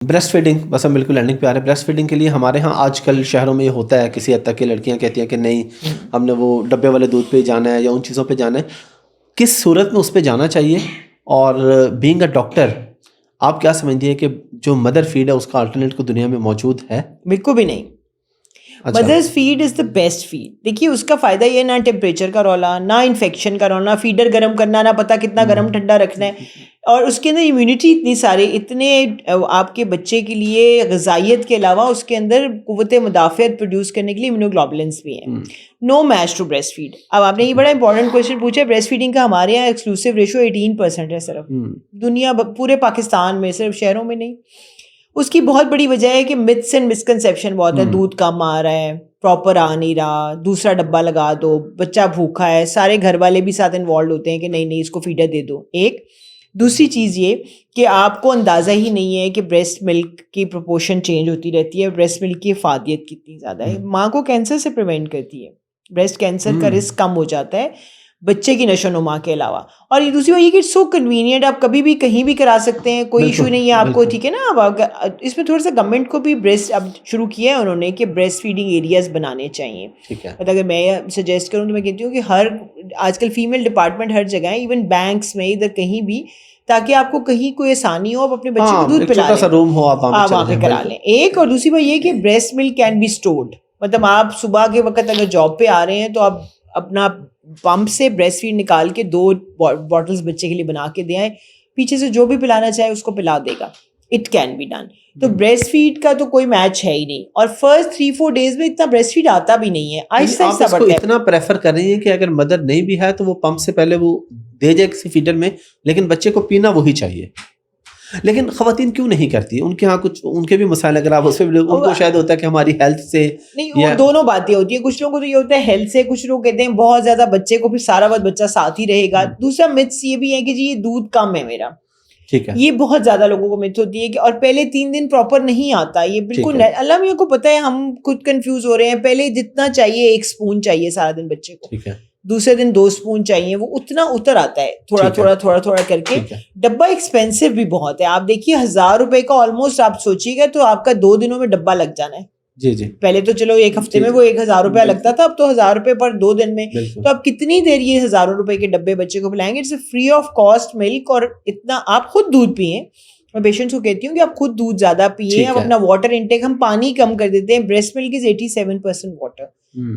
Breast feeding بس ہم بالکل اینڈنگ پہ آ رہے ہیں. بریسٹ فیڈنگ کے لیے ہمارے ہاں آج کل شہروں میں یہ ہوتا ہے کسی حد تک کہ لڑکیاں کہتی ہیں کہ نہیں ہم نے وہ ڈبے والے دودھ پہ جانا ہے یا ان چیزوں پہ جانا ہے. کس صورت میں اس پہ جانا چاہیے؟ اور بینگ اے ڈاکٹر آپ کیا سمجھتی ہیں کہ جو مدر فیڈ ہے اس کا الٹرنیٹ کو دنیا میں موجود ہے؟ بالکل بھی نہیں. Mother's feed is the best feed. دیکھیے اس کا فائدہ یہ نہ ٹیمپریچر کا رولا، نہ انفیکشن کا رولا، فیڈر گرم کرنا، نہ پتہ کتنا گرم ٹھنڈا رکھنا ہے، اور اس کے اندر امیونٹی اتنی سارے اتنے آپ کے بچے کے لیے غذائیت کے علاوہ اس کے اندر قوت مدافعت پروڈیوس کرنے کے لیے امیونوگلوبولنس بھی ہیں. No match to breast feed. اب آپ نے یہ بڑا امپورٹنٹ کوشچن پوچھا. بریسٹ فیڈنگ کا ہمارے یہاں ایکسکلوسیو ریشو 18% ہے صرف دنیا پورے پاکستان میں، صرف شہروں میں نہیں. اس کی بہت بڑی وجہ ہے کہ متس اینڈ مسکنسیپشن بہت ہے. دودھ کم آ رہا ہے، پراپر آ نہیں رہا، دوسرا ڈبہ لگا دو، بچہ بھوکا ہے، سارے گھر والے بھی ساتھ انوالوڈ ہوتے ہیں کہ نہیں نہیں اس کو فیڈر دے دو. ایک دوسری چیز یہ کہ آپ کو اندازہ ہی نہیں ہے کہ بریسٹ ملک کی پروپورشن چینج ہوتی رہتی ہے. بریسٹ ملک کی افادیت کتنی زیادہ ہے. ماں کو کینسر سے پریونٹ کرتی ہے. بریسٹ کینسر کا رسک کم ہو جاتا ہے بچے کی نشو نما کے علاوہ. اور یہ دوسری بات یہ کہ سو کنوینئنٹ، آپ کبھی بھی کہیں بھی کرا سکتے ہیں، کوئی ایشو نہیں ہے آپ کو، ٹھیک ہے نا. اب اس میں تھوڑا سا گورنمنٹ کو بھی بریسٹ اب شروع کیا ہے انہوں نے کہ بریسٹ فیڈنگ ایریاز بنانے چاہیے. اگر میں سجیسٹ کروں تو میں کہتی ہوں کہ ہر آج کل فیمیل ڈپارٹمنٹ ہر جگہ ہے، ایون بینکس میں، ادھر کہیں بھی، تاکہ آپ کو کہیں کوئی آسانی ہو، آپ اپنے بچے کو دودھ پلا لیں، آپ وہاں پہ کرا لیں. ایک اور دوسری بات یہ کہ breast milk can be stored. مطلب آپ صبح کے وقت اگر جاب پہ آ رہے ہیں تو آپ اپنا پمپ سے بریسٹ فیڈ نکال کے 2 بوٹلز بچے کے لیے بنا کے دے آئیں، پیچھے سے جو بھی پلانا چاہے اس کو پلا دے گا. It can be done. تو بریسٹ فیڈ کا تو کوئی میچ ہے ہی نہیں. اور فرسٹ 3-4 ڈیز میں اتنا بریسٹ فیڈ آتا بھی نہیں ہے، آہستہ آہستہ بڑھتا ہے. اتنا پریفر کر رہی ہیں کہ اگر مدر نہیں بھی ہے تو وہ پمپ سے پہلے وہ دے جائے کسی فیڈر میں، لیکن بچے کو پینا وہی چاہیے. لیکن خواتین کیوں نہیں کرتی؟ ان کے ہاں کچھ ان کے بھی مسائل، اگر آپ اس پہ ان کو شاید ہوتا ہے کہ ہماری ہیلتھ سے نہیں، وہ دونوں باتیں ہوتی ہیں. کچھ لوگوں کو تو یہ ہوتا ہے ہیلتھ سے، کچھ لوگ کہتے ہیں بہت زیادہ بچے کو پھر سارا وقت بچہ ساتھ ہی رہے گا. دوسرا متس یہ بھی ہے کہ جی یہ دودھ کم ہے میرا، ٹھیک ہے، یہ بہت زیادہ لوگوں کو مت ہوتی ہے کہ اور پہلے 3 دن پراپر نہیں آتا. یہ بالکل اللہ میاں کو پتہ ہے، ہم خود کنفیوز ہو رہے ہیں. پہلے جتنا چاہیے 1 اسپون چاہیے سارا دن بچے کو، ٹھیک ہے، دوسرے دن 2 اسپون چاہیے، وہ اتنا اتر آتا ہے تھوڑا تھوڑا تھوڑا تھوڑا کر کے. ڈبہ ایکسپینسو بھی بہت ہے. آپ دیکھیے 1000 روپے کا آلموسٹ آپ سوچیے گا تو آپ کا 2 دنوں میں ڈبہ لگ جانا ہے. جی جی، پہلے تو چلو 1 ہفتے میں وہ 1000 روپیہ لگتا تھا، اب تو 1000 روپے پر 2 دن میں. تو آپ کتنی دیر یہ 1000 روپے کے ڈبے بچے کو پلائیں گے؟ اٹس فری آف کاسٹ ملک. اور اتنا آپ خود دودھ پئیں. میں پیشنٹس کو کہتی ہوں کہ آپ خود دودھ زیادہ پیئیں. اب اپنا واٹر انٹیک ہم پانی کم کر دیتے ہیں. بریسٹ ملک از 87% واٹر.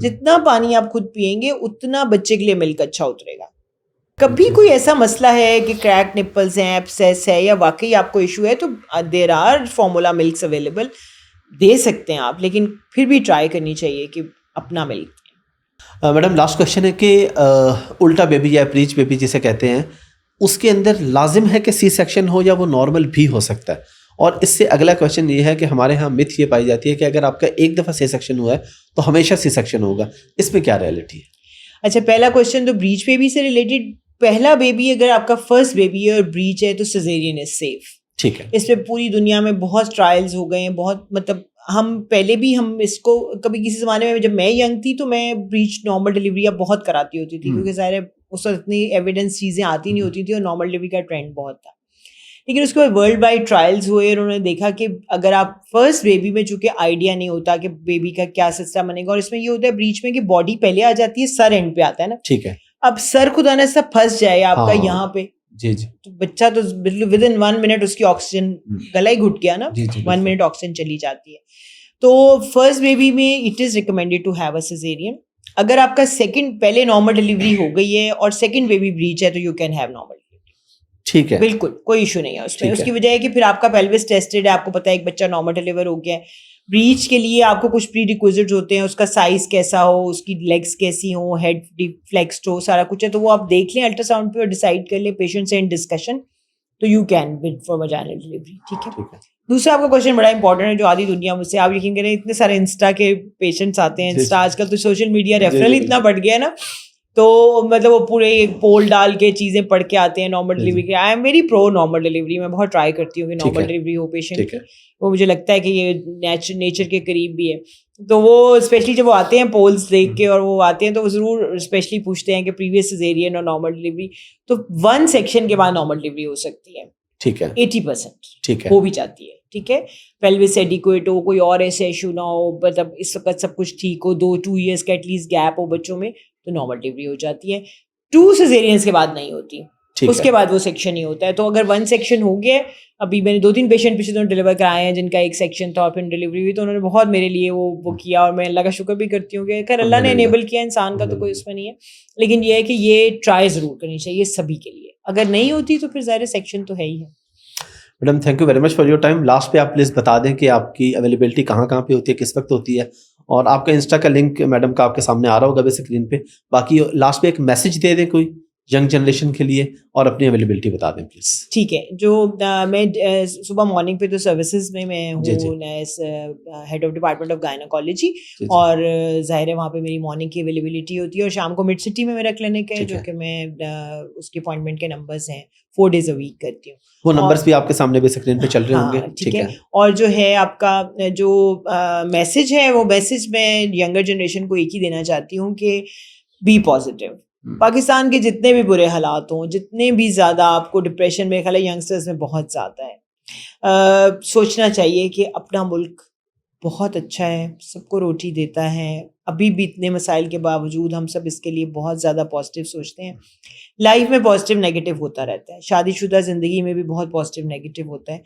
جتنا پانی آپ خود پیئیں گے اتنا بچے کے لیے ملک اچھا اترے گا. کبھی کوئی ایسا مسئلہ ہے کہ کریک نپلز ہیں، ایبسیس ہے، یا واقعی آپ کو ایشو ہے، تو there are formula milks available, دے سکتے ہیں آپ. لیکن پھر بھی ٹرائی کرنی چاہیے کہ اپنا ملک. میڈم لاسٹ کوشچن ہے کہ الٹا بیبی یا پریچ بیبی جسے کہتے ہیں، اس کے اندر لازم ہے کہ سی سیکشن ہو یا وہ نارمل بھی ہو سکتا ہے؟ اور اس سے اگلا کوشچن یہ ہے کہ ہمارے ہاں متھ یہ پائی جاتی ہے کہ اگر آپ کا ایک دفعہ سی سیکشن ہوا ہے تو ہمیشہ سی سیکشن ہوگا. اس میں کیا ریئلٹی ہے؟ اچھا، پہلا کوشچن تو بریچ بیبی سے ریلیٹڈ. پہلا بیبی اگر آپ کا فرسٹ بیبی ہے اور بریچ ہے تو سیزیرین از سیف. ٹھیک ہے. اس پہ پوری دنیا میں بہت ٹرائلز ہو گئے ہیں. بہت مطلب ہم پہلے بھی ہم اس کو کبھی کسی زمانے میں جب میں ینگ تھی تو میں بریچ نارمل ڈلیوری اب بہت کراتی ہوتی تھی، کیونکہ ظاہر ہے اس وقت اتنی ایویڈنس چیزیں آتی نہیں ہوتی تھی اور نارمل ڈلیوری کا ٹرینڈ بہت تھا. لیکن اس کے بعد ورلڈ وائڈ ٹرائلز ہوئے اور انہوں نے دیکھا کہ اگر آپ فرسٹ بیبی میں، چونکہ آئیڈیا نہیں ہوتا کہ بیبی کا کیا سسٹم بنے گا، اور اس میں یہ ہوتا ہے بریچ میں کہ باڈی پہلے آ جاتی ہے، سر اینڈ پہ آتا ہے نا. ٹھیک ہے. اب سر خدا نہ سب پھنس جائے آپ کا یہاں پہ، جی جی، تو بچہ تو ود ان 1 منٹ اس کی آکسیجن گلا ہی گھٹ گیا نا. 1 منٹ آکسیجن چلی جاتی ہے. تو فرسٹ بیبی میں it is recommended to have a caesarean. اگر آپ کا سیکنڈ پہلے نارمل ڈلیوری ہو گئی ہے اور سیکنڈ بیبی بریچ ہے تو یو کین ہیو نارمل. ٹھیک ہے، بالکل کوئی ایشو نہیں ہے اس میں. اس کی وجہ ہے کہ پھر آپ کا پیلوس ٹیسٹڈ ہے، آپ کو پتا ہے ایک بچہ نارمل ڈلیور ہو گیا ہے. بریچ کے لیے آپ کو کچھ پری ریکوزٹ ہوتے ہیں، اس کا سائز کیسا ہو، اس کی لیگس کیسی ہوں، ہیڈ فلیکسڈ ہو، سارا کچھ ہے. تو وہ آپ دیکھ لیں الٹرا ساؤنڈ پہ اور ڈیسائڈ کر لیں پیشنٹ سے ان ڈسکشن، تو you can bid for vaginal delivery. ٹھیک ہے. دوسرا آپ کا کوشچن بڑا امپورٹنٹ ہے جو آدھی دنیا مجھ سے، آپ یقین کریں اتنے سارے انسٹا کے پیشنٹس آتے ہیں. انسٹا آج کل تو سوشل میڈیا ریفرل اتنا بڑھ گیا ہے نا، تو مطلب وہ پورے پول ڈال کے چیزیں پڑھ کے آتے ہیں نارمل ڈلیوری کے. I am very pro normal delivery. میں بہت ٹرائی کرتی ہوں کہ نارمل ڈلیوری ہو پیشنٹ کی. وہ مجھے لگتا ہے کہ یہ نیچر کے قریب بھی ہے. تو وہ اسپیشلی جب وہ آتے ہیں پولس دیکھ کے اور وہ آتے ہیں تو وہ ضرور اسپیشلی پوچھتے ہیں کہ پریویس سیزیرین اور نارمل ڈلیوری. تو 1 سیکشن کے بعد نارمل ڈلیوری ہو سکتی ہے. ٹھیک ہے. 80% ٹھیک ہے، ہو بھی جاتی ہے. ٹھیک ہے, پیلوس ایڈیکویٹ ہو, کوئی اور ایسے ایشو نہ ہو, مطلب اس وقت سب کچھ ٹھیک ہو, 2 ایئرس کا ایٹ لیسٹ گیپ ہو بچوں میں, تو نارمل ڈلیوری ہو جاتی ہے. 2 سیزیرینس کے بعد نہیں ہوتی, اس کے بعد وہ سیکشن ہی ہوتا ہے. تو اگر 1 سیکشن ہو گیا, ابھی میں نے 2-3 پیشنٹ پچھلے دنوں ڈلیور کرائے ہیں جن کا 1 سیکشن تھا اور پھر ڈلیوری ہوئی, تو انہوں نے بہت میرے لیے وہ کیا, اور میں اللہ کا شکر بھی کرتی ہوں کہ خیر اللہ نے انیبل کیا, انسان کا تو کوئی اس میں نہیں ہے. لیکن یہ ہے کہ یہ ٹرائی ضرور کرنی چاہیے سبھی کے لیے, اگر نہیں ہوتی تو پھر ظاہر سیکشن تو ہے ہی ہے. Madam thank you very much for your time. Last پہ آپ پلیز بتا دیں کہ آپ کی اویلیبلٹی کہاں پہ ہوتی ہے, کس وقت ہوتی ہے, اور آپ کا انسٹا کا لنک میڈم کا آپ کے سامنے آ رہا ہوگا اسکرین پہ. باقی لاسٹ پہ ایک میسج دے دیں کوئی ینگ جنریشن کے لیے, اور اپنی اویلیبلٹی بتا دیں پلیز. ٹھیک ہے, جو میں صبح مارننگ پہ تو سروسز میں ہوں as head of department of gynaecology, اور ظاہر ہے وہاں پہ میری مارننگ کی اویلیبلٹی ہوتی ہے, اور شام کو مڈ سٹی میں میرا کلینک ہے جو کہ میں اس کے اپوائنٹمنٹ کے نمبرز ہیں 4 days a week کرتی ہوں. وہ نمبرز بھی آپ کے سامنے بھی اسکرین پہ چل رہے ہوں گے. ٹھیک ہے, اور جو ہے آپ کا جو میسج ہے, وہ میسج میں ینگر جنریشن کو ایک ہی دینا چاہتی ہوں کہ بی پازیٹیو. پاکستان کے جتنے بھی برے حالات ہوں, جتنے بھی زیادہ آپ کو ڈپریشن میں خیال ہے ینگسٹرز میں بہت زیادہ ہے, سوچنا چاہیے کہ اپنا ملک بہت اچھا ہے, سب کو روٹی دیتا ہے. ابھی بھی اتنے مسائل کے باوجود ہم سب اس کے لیے بہت زیادہ پازیٹیو سوچتے ہیں. لائف میں پازیٹیو نیگیٹو ہوتا رہتا ہے, شادی شدہ زندگی میں بھی بہت پازیٹیو نیگیٹو ہوتا ہے.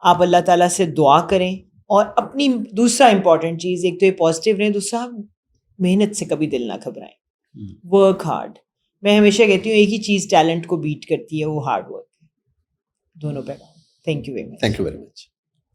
آپ اللہ تعالیٰ سے دعا کریں, اور اپنی دوسرا امپورٹنٹ چیز, ایک تو یہ پازیٹیو رہیں, دوسرا محنت سے کبھی دل نہ گھبرائیں, ورک ہارڈ. میں ہمیشہ کہتی ہوں ایک ہی چیز ٹیلنٹ کو بیٹ کرتی ہے, وہ ہارڈ ورک. دونوں پہ. Thank you very much.